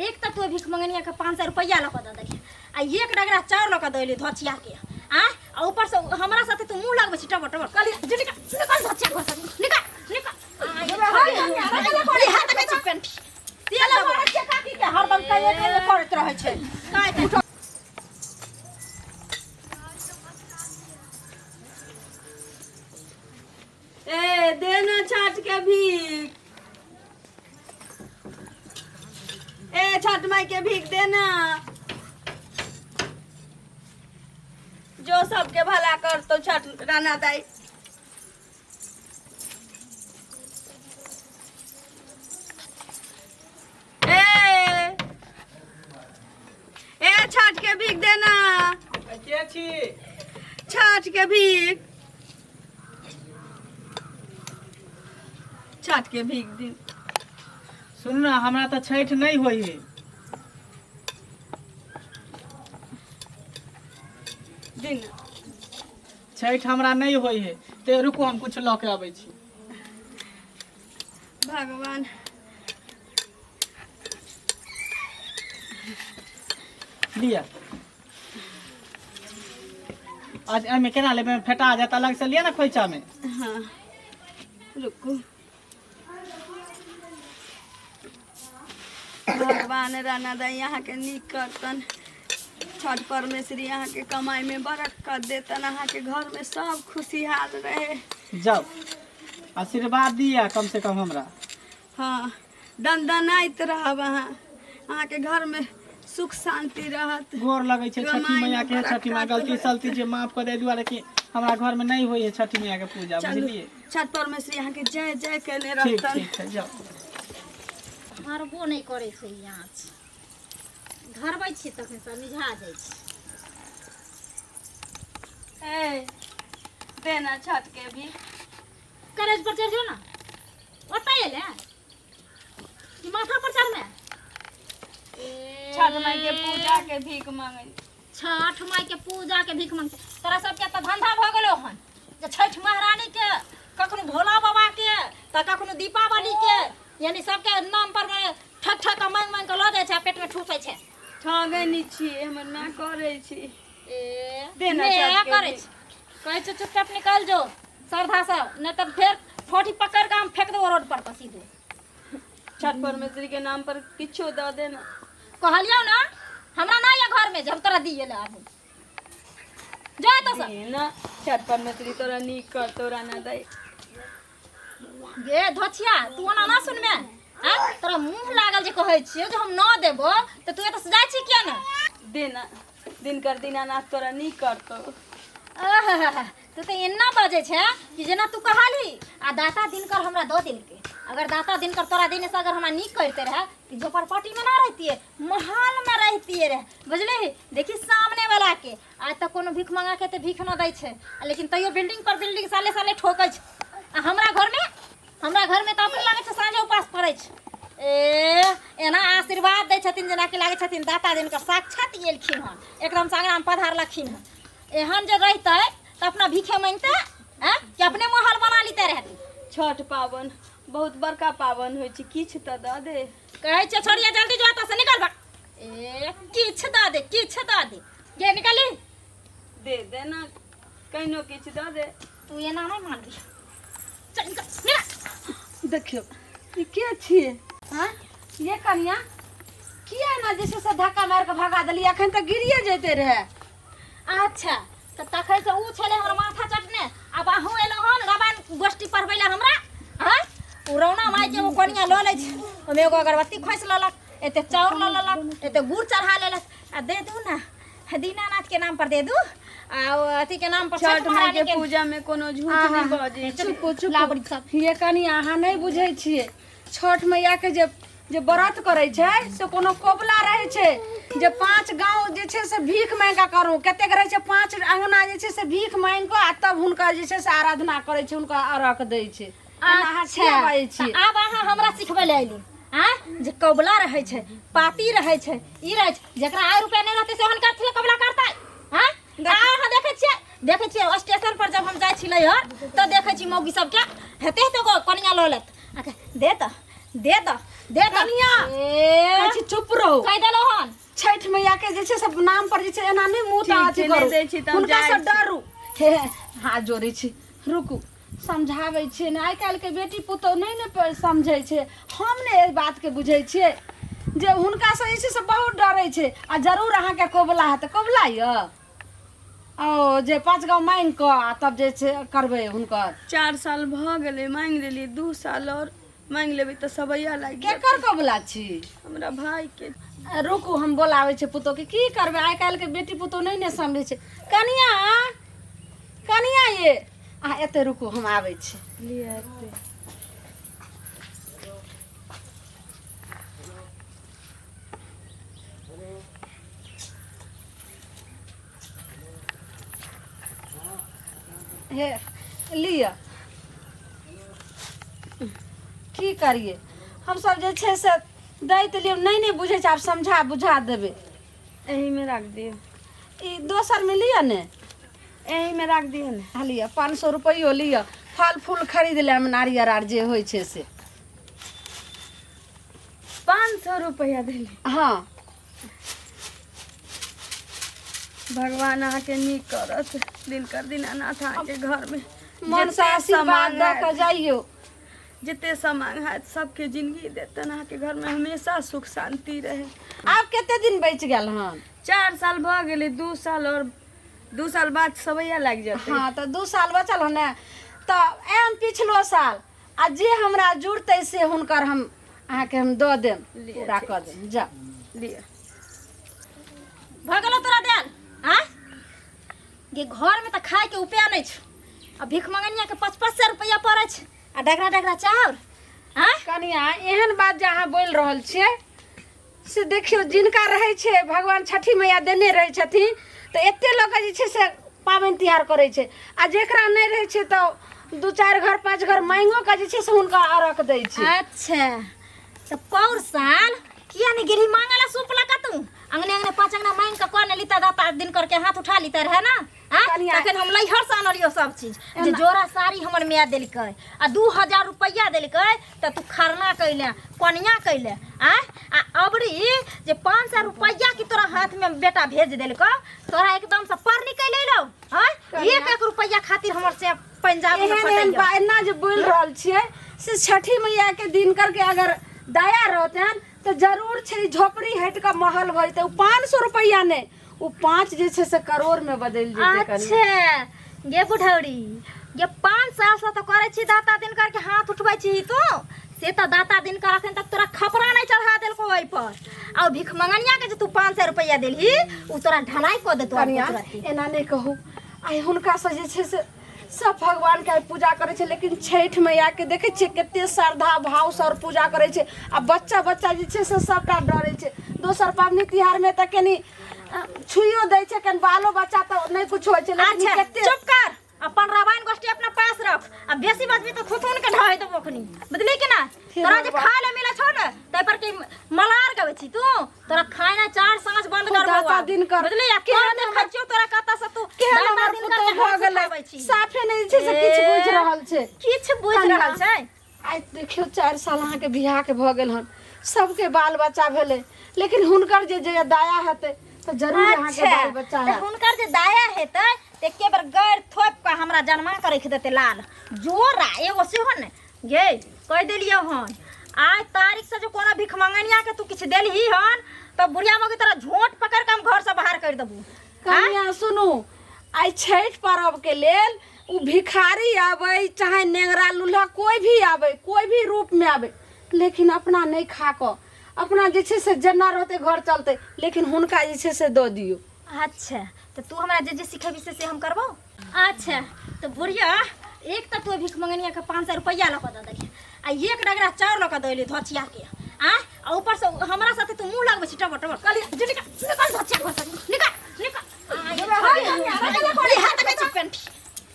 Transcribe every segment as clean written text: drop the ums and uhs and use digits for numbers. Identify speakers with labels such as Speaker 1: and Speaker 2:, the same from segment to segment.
Speaker 1: एक तो तू भीख मंगनिया के 500 रुपया लक दे दे आ एक डगरा चाउर लक देली धचिया के आ ऊपर से हमरा साथे तू मुंह लगबे छी टबर टबर कली निकल निकल धचिया घर से निकल निकल हाथ में चिपन तेल मारे के काकी के हरदम काहे करत रहे छै काय
Speaker 2: ए देना छठ के भीख। ए छठ माई के भीख देना जो सबके भला कर तो छठ राना दाई। ए छठ के भीख देना
Speaker 3: के छी
Speaker 2: छठ के भीख छठ के भीख दिन।
Speaker 3: सुन ना हमरा तो छठ नहीं होई है
Speaker 2: दिन
Speaker 3: छठ हमरा नहीं होई है ते रुको हम कुछ लऽ के आबै छी।
Speaker 2: भगवान
Speaker 3: लिया आज एमे केना लेबे फेटा जाता अलग से लिया ना खोइचा में।
Speaker 2: हाँ रुको भगवान राना दा यहाँ के नीक करतन छठ परमेश्वरी यहाँ के कमाई में बरकत देतन यहाँ के घर में सब खुशहाल रहे।
Speaker 3: जाओ आशीर्वाद दिया कम से कम हमरा।
Speaker 2: हाँ दनदनाइत रहब अहाँ के घर में सुख शांति रहत।
Speaker 3: गोर लगे छे छठी मैया के। छठी माँ गलती सलती जे माफ कर दे दुआरे कि हमरा घर में नहीं होई है छठी मैया के पूजा बुझलिए।
Speaker 2: छठ परमेश्वरी यहाँ के जय जय कहने
Speaker 3: ठीक
Speaker 2: रहतन।
Speaker 3: ठीक है जाओ।
Speaker 1: हरबो नहीं करे छै यहाँ धरबै छी तखन सब मिझा जाइ छी।
Speaker 2: ए देना छठ के भी
Speaker 1: करेज पर चढ़ जो ना ओतय एले कि माथा पर चढ़ने
Speaker 2: छठ माई के पूजा के भीख मांगे।
Speaker 1: छठ माई के पूजा के भीख मांगे तोरा सबके तो धंधा भ गेलो हन जे छठ महारानी के कखनो भोला बाबा के त कखनो दीपावली के यानी सबके नाम पर में ठक ठक मांग मांग के ल जाय छै पेट में ठूसै छै।
Speaker 2: ठगे नहीं छिए हमर ना करे छी।
Speaker 1: ए
Speaker 2: देना
Speaker 1: ने
Speaker 2: छठ के
Speaker 1: करे
Speaker 2: भीख।
Speaker 1: कहै छै चुपचाप निकल जो श्रद्धा से नहीं तो फिर ठोठी पकड़ के हम फेंक देबो रोड पर सीधे।
Speaker 2: छठ परमेश्वरी के नाम पर किछो द देना
Speaker 1: कहलियो ना हमरा ना या घर में जब तोरा दिए ले आबू जाय तो सब
Speaker 2: ना छठ परमेश्वरी तोरा नीक कर तोरा ना दे।
Speaker 1: गे धोछिया तू ओना ना सुनबे हैं तोरा मुंह लागल जे कहै छियो जे हम ना देबो त तू एत से जाय छी किया ना
Speaker 2: देना दिन कर दीनानाथ तोरा नीक करतो।
Speaker 1: तू तो एना बाजे छै कि जेना तू कहली आ दाता दिनकर हमरा दो दिन के अगर दाता दिनकर तोरा देने से अगर हमरा नीक करते रहे कि झोपड़पट्टी में ना रहती है महल में रहती है रहे बुझली। देखी सामने वाला के आज तक कोनो भीख मंगा के त भीख ना दै छै लेकिन तैयो बिल्डिंग पर बिल्डिंग साले साले ठोकै छै। आ हमरा घर में त अपने लागे छै साँझ उपास पड़ै छै। ए एना आशीर्वाद दै छथिन जेना कि लागे छथिन दाता दिनकर साक्षात एलखिन हन एकदम सागरा में पधारलखिन हन। एहन जे रहते त अपना भीखे मांगते हैं कि अपने महल बना लीते रहती।
Speaker 2: छठ पावन बहुत बड़का पावन होइ छै किछ त द दे।
Speaker 1: कहै छै छोड़िया जल्दी जो एतऽ से निकल भाग। ए किछ द दे के निकली
Speaker 2: दे देना कहिनो किछ द दे।
Speaker 1: तू एना नहीं मानबी चल निकल।
Speaker 2: देखियो ई के छिए
Speaker 1: हां
Speaker 2: ये कन्या किया ना जैसे से धक्का मार के भगा देली अखन त गिरिए जैते रहे।
Speaker 1: अच्छा त तखै से ऊ छले हमर माथा चटने अब आहू एलो हन रामायण गोष्ठी पढ़बैला हमरा। हां उ रौना माई के वो कनिया ल ले छै ओमे एगो अगरबत्ती खोस लेलक एते चाउर ल लेलक एते गुड़ चढ़ा लेलक आ दे दू ना दीनानाथ के नाम पर दे दू आ अथी के नाम पर
Speaker 2: छठ माई के पूजा में कोनो झूठ नहीं बजे।
Speaker 1: चुप लाबड़ी सब
Speaker 2: ये कनी अहाँ नहीं बुझै छिए छठ मैया के जे व्रत करे छै से कोनो कोबला रहे छै जे 5 गांव जे छै से भीख मांगा करू कते रहे छै 5 अंगना जे छै से भीख मांग के आ तब हुनका जे छै से आराधना करे छै हुनका अर्घ दै छै।
Speaker 1: अच्छा अब अहाँ हमरा सिखबै ले आइली हां जे कोबला रहे छै पाती रहे छै ई रहे छै जेकरा आय रुपया नहीं रहते से हन करथिले कोबला करतै। हां अहाँ देखे छिए स्टेशन पर जब हम जाय छिलै हर त देखे छी मौगी सब के हेते तो कनिया ल लेत दे त दे दो
Speaker 2: कनिया
Speaker 1: ए
Speaker 2: कहै छी चुप रहू
Speaker 1: कह देलो हन
Speaker 2: छठ मैया के जे छै सब नाम पर जे छै एना नहीं मुंह ता अथी करू हुनका से डरू हे हाथ जोड़ै छी रुकू समझाबै छियै ने आइ काल्हि के बेटी पुतौह नहीं ने समझै छै हम ने एहि बात के बुझै छियै जे हुनका से जे छै से बहुत डरै छै आ जरूर अहाँके कोबला है तऽ कोबला यऽ ओ जे 5 गाँव मांगि कऽ आ तब जे छै करबै हुनकर
Speaker 4: 4 साल भ गेलै मांगि लेलियै 2 साल और मांगि लेबै तऽ सबैया लागि
Speaker 2: केकर कोबला छी
Speaker 4: हमरा भाई के
Speaker 2: रुकू हम बोलाबै छै पुतौह के की करबै आइ काल्हि के बेटी पुतौह नहीं ने समझै छै कनिया कनिया ये अहाँ एते रुकू हम आबै छी
Speaker 4: लिए एते
Speaker 2: हे लिअ की करिए हम सब जे छै से दै तऽ लियौ नहीं बुझै छै आब समझा बुझा देबै
Speaker 4: एही में रख दियो
Speaker 2: ई दोसर में लिअ ने
Speaker 4: एही में रख दियो ने
Speaker 2: हाँ लिअ 500 रुपैयो लिअ फल फूल खरीद लेब नारियर आर जे होइ छै से
Speaker 4: 500 रुपया देली
Speaker 2: हाँ
Speaker 4: भगवान अहाँके नीक करत दिन कर दिन अनाथ अहाँके घर में
Speaker 2: मन से आशीर्वाद दऽ कऽ जाइयो
Speaker 4: जते सामान है सबके जिंदगी देतन अहाँके घर में हमेशा सुख शांति रहे
Speaker 2: आब कते दिन बचि गेल हन
Speaker 4: 4 साल भ गेलै 2 साल और 2 साल बाद सबैया लागि जेतै
Speaker 2: हाँ तऽ 2 साल बचल हन ने तऽ एम पिछलो साल आ जे हमरा जुड़तै से हुनकर हम अहाँके हम दऽ देम पूरा कऽ देम जा
Speaker 4: लिअ
Speaker 1: भ गेलो तोरा देल आ गे घर में त खाए के उपाय नहीं छ आ भीख मंगनिया के 5-5 रुपया पड़ै छ आ डगरा चाउर हाँ
Speaker 2: कनिया एहन बात जे अहाँ बोल रहल छियै से देखियो जिनका रहै छै भगवान छठी मैया देने रहै छथिन तऽ एते लोग जे छै से पाबनि तिहार करै छै आ जेकरा नहीं रहै छै तऽ 2-4 घर 5 घर मांगो के जे छै से हुनका अरक दै छै
Speaker 1: अच्छा तो पौर साल किया नहीं गिरी मांगला सूप लगा तू अंगने अंगने 5 अंगना मांग के कोने लीता दाता दिन करके हाथ उठा लीता रहे ना हां तखन हम लइहर से आनलियो सब चीज जे जोरा साड़ी हमर मिया देलकै आ 2000 रुपया देलकै त तू खरना कइले कनिया कइले आ अबरी जे 500 रुपया की तोरा हाथ में बेटा भेज देलको तोरा एकदम से पर निकल लो हां 1 रुपया खातिर हमर से पंजाब में फटैया
Speaker 2: एना जे बोल रहल छियै से छठी मैया के दिन करके अगर दया रहतन तो जरूर छै झोपड़ी हट के महल भई त 500 रुपया ने उ 5 जे छै से करोड़ में बदल जेतै
Speaker 1: अच्छा गे बुढ़ौरी ये 5 साल से तो करे छी दाता दिन करके हाथ उठबै छी तो से तो दाता दिन कर अखन तक तोरा खपरा नहीं चढ़ा देलको ओइ पर आ भीख मंगनिया के जे तू 500 रुपया देलही उ तोरा ढलाई क देतो
Speaker 2: एना नहीं कहू आई हुनका से जे छै से सब भगवान के पूजा करे छे लेकिन छठ मैया के देखे छे केते श्रद्धा भाव से पूजा करे छे आ बच्चा बच्चा जे छे से सबटा डरे छे दोसर पावनी तिहार में त कनी छुइयो दै छे कन बालो बच्चा तो नहीं कुछ होय छे लेकिन केते
Speaker 1: चुप कर अपन रामायण गोष्ठी अपना पास रख अब बेसी बजबी तो थुथुन के ढाई देबो अखनी बदली के ना तोरा जे खाए ले मिला छ न तै पर के मलार गवे छी तू तोरा खाए ना 4 सांझ बंद कर
Speaker 2: दाता दिन कर
Speaker 1: बदली के ने खच्चो तोरा कता से तू
Speaker 2: दाता दिन कर भ गेलै साफे नहीं छे से किछ बुझ रहल छे
Speaker 1: किछ बुझ रहल छे
Speaker 2: आई देखियो 4 साल अहाँ के बियाह के भ गेल हन सबके बाल बच्चा भेले लेकिन हुनकर जे दया हेतै तो जरूर अहाँ के बाल बच्चा है
Speaker 1: हुनकर जे दया हेतै एके बार गैर थोप के हमरा जन्मा करे के देते लाल जोरा एगो सेहो ने गे कह देलियो हन आज तारीख से जो कोनो भिख मंगनिया के तू किछ देलही हन तो बुढ़िया मगे तोरा झोंट पकड़ के हम घर से बाहर कर देबू
Speaker 2: कनिया सुनू आई छठ पर्व के लेल उ भिखारी आवे चाहे नेंगरा लूल्हा कोई भी रूप में आवे लेकिन अपना नहीं खा को अपना जे छे से जना रहते घर चलते लेकिन हुनका जे छे से दो दियो
Speaker 1: अच्छा तो तू हमरा जे सिखेबी से हम करबो अच्छा तो बुढ़िया एक तो तू भिख मंगनिया के 500 रुपया लक दे दे आ एक डगरा चाउर लक देली धचिया के आ ऊपर से हमरा साथे तू मुंह लगबे छी टबर कली निकल धचिया घर से निकल हाथ में चिपन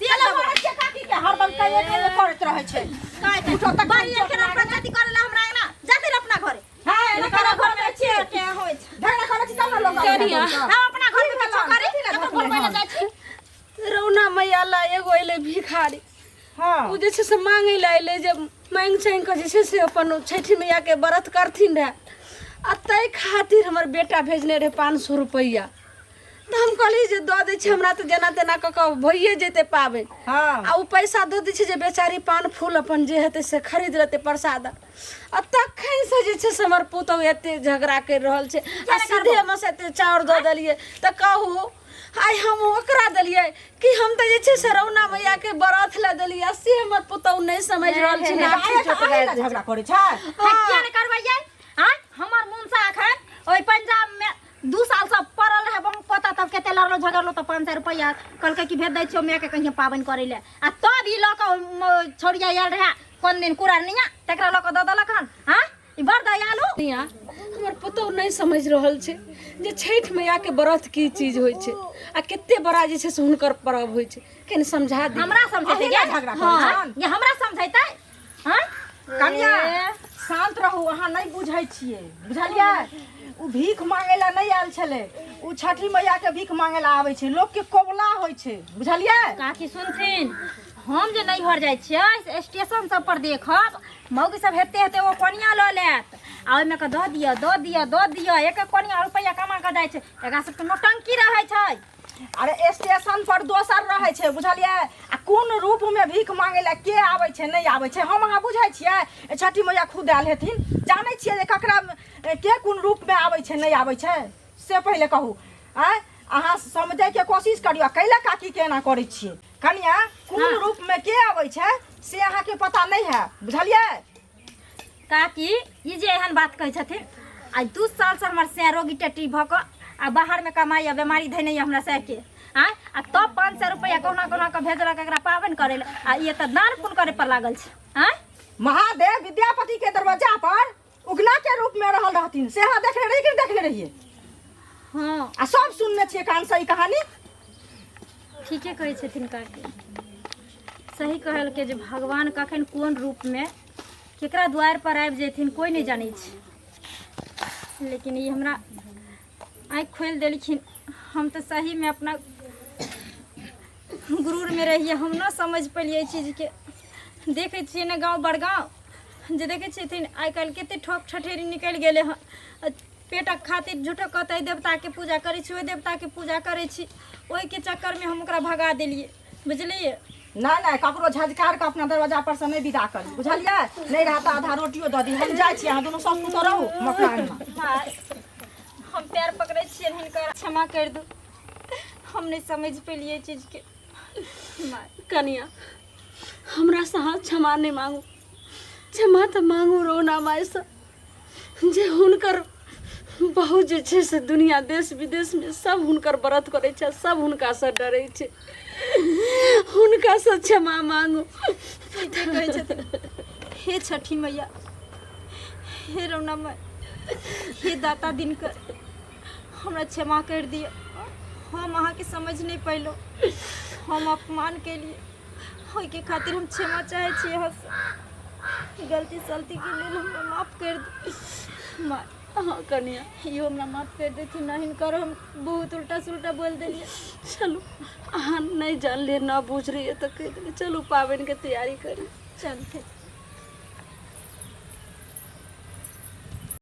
Speaker 1: तेल बच्चा काकी के हरदम कइए करत रहे छै काय उठो तक बारी के ना प्रगति करेला हमरा ना जाते अपना घरे हां एना घर में छै के होय छै झगड़ा करे छी सब लोग करिया हम अपना घर में बच्चा करे थी ना तो बोलबे ना जाय छी
Speaker 2: रौना मैया ला एगो एले भिखारी
Speaker 3: हाँ
Speaker 2: उ जे छै से मांगे ला अइले जे मांग चांग के जे छै से अपन छठी मैया के व्रत करथिन रहे आ तै खातिर हमर बेटा भेजने रहे 500 रुपैया। तो हम कहली जे दऽ दै छै हमरा तो जेना तेना क के भइए जेते पाबे।
Speaker 3: हाँ
Speaker 2: आ उ पैसा दऽ दै छै जे बेचारी पान फूल अपन जे हेतै से खरीद लेतै प्रसाद। आ तखन से जे छै से हमर पुतौह एते झगड़ा कर रहल छै आ सीधे हम से एते चाउर दऽ देलिए। त कहू आइ हम ओकरा देलिए कि हम त जे छै से रौना मैया के व्रत ला देलिए से हमर पुतौह नहीं समझ रहल छै।
Speaker 3: झगड़ा करे छै
Speaker 1: किया ने करबैयै? हां हमर मुंसा अखन ओइ पंजाब में 2 साल से पड़ल रहे बहुत पता तब केते लड़लो झगड़लो तो 500 रुपया कहलकै कि भेज दै छियो मैं के कहिया पाबन करे ले आ तो भी लोक छोड़िया आयल रहे कोन दिन कुरानिया तकरा लोक द देलक हन। हां ई बड़ दयालु
Speaker 2: यहाँ हमर पुतौह नहीं समझ रहल छै जे छठ मैया के व्रत की चीज होय छै आ केते बड़ा जे छै से हुनकर पर्व होय छै। केन समझा दी
Speaker 1: हमरा समझैते ये झगड़ा हां ये हमरा समझैते। हां
Speaker 3: कन्या शांत रहू अहाँ नहीं बुझै छियै बुझलियै। उ भीख मांगे ला नहीं आयल छले उ छठी मैया के भीख मांगे ला आवे छै लोग के कोबला होय छै बुझलियै।
Speaker 1: काकी सुनथिन हम जे नहीं हर जाय छियै स्टेशन सब पर देखब मौगी सब हेते हेते ओ कोनिया ल लेत आ ओइ में के द दिया एक कोनिया रुपया कमा के जाय छै। एकरा सब के नौटंकी रहै छै।
Speaker 3: अरे स्टेशन पर दोसर रहे छै बुझलियै आ कोन रूप में भीख मांगे ला के आवे छै नहीं आवे छै हम अहाँ बुझै छियै। छठी मैया खुद आयल हेथिन जानै छियै जे ककरा के कोन रूप में आवे छै नहीं आवे छै से पहले कहू। अहाँ समझै के कोशिश करियो कैला काकी के एना करै छियै। कन्या कोन रूप में के आवे छै से अहाँ के पता नहीं है बुझलियै।
Speaker 1: काकी ई जे एहन बात कहै छथिन आज 2 साल से हमर से रोगी टट्टी भक आ बाहर में कमाई आ बीमारी धैने हमरा से के आ तब 500 रुपया कोना कोना के भेजलक एकरा पावन करे ले आ ये त दान पुण्य करे पर लागल छै। हां
Speaker 3: महादेव विद्यापति के दरवाजा पर उगला के रूप में रहल रहथिन से अहाँ देखले रहिए।
Speaker 1: हां
Speaker 3: आ सब सुनने छियै कान से ई कहानी।
Speaker 1: ठीके कहै छथिन काकी सही कहल के जे भगवान कखन कोन रूप में केकरा द्वार पर आबि जेथिन कोई नहीं जानै छै। लेकिन ये हमरा आँख खोल देलखिन हम तो सही में अपना गुरूर में रहिए हम ना समझ पेलिए चीज के। देखे छिए ना गाँव बड़गाँव जे देखे छथिन आइ काल्हि केते ठोक ठठेरी निकलि गेले हन पेटक खातिर झूठो कहते देवता के पूजा करे छी ओहि देवता के पूजा करे छी ओहि के चक्कर में हम ओकरा भगा देलिए बुझलिए।
Speaker 3: नहीं ककरो झजकार के अपना दरवाजा पर से नहीं विदा करी बुझलियै। नहीं रहता आधा रोटियो दऽ दी हम जाय छी अहाँ दुनू सब पुतो रहू मकरान
Speaker 1: हम पैर पकड़े छिए हिनकर क्षमा कर दू हम नहीं समझ पेलिए चीज के।
Speaker 2: कनिया हमरा से हाथ क्षमा नहीं मांगू क्षमा तो मांगू रोना माय से जे हुनकर बहुत जे छै से दुनिया देश विदेश में सब हुनकर व्रत करे छै सब हुनका से डरे छै हुनका से क्षमा मांगू।
Speaker 1: कहे छथिन हे छठी मैया हे रौना माय हे दाता दिनकर हमरा क्षमा कर दिए हम अहाँ के समझ नहीं पैलो हम अपमान के लिए होय के खातिर हम क्षमा चाहे छी अहाँ से गलती सलती के लिए हमरा माफ कर दे माँ।
Speaker 2: हाँ कनिया
Speaker 1: यो हमरा माफ कर देती ना हिनकर हम बहुत उल्टा सुल्टा बोल देलिए।
Speaker 2: चलो अहाँ नहीं जान लिए ना बुझ रही है तो कह देली चलो पावन के तैयारी करी
Speaker 1: चलते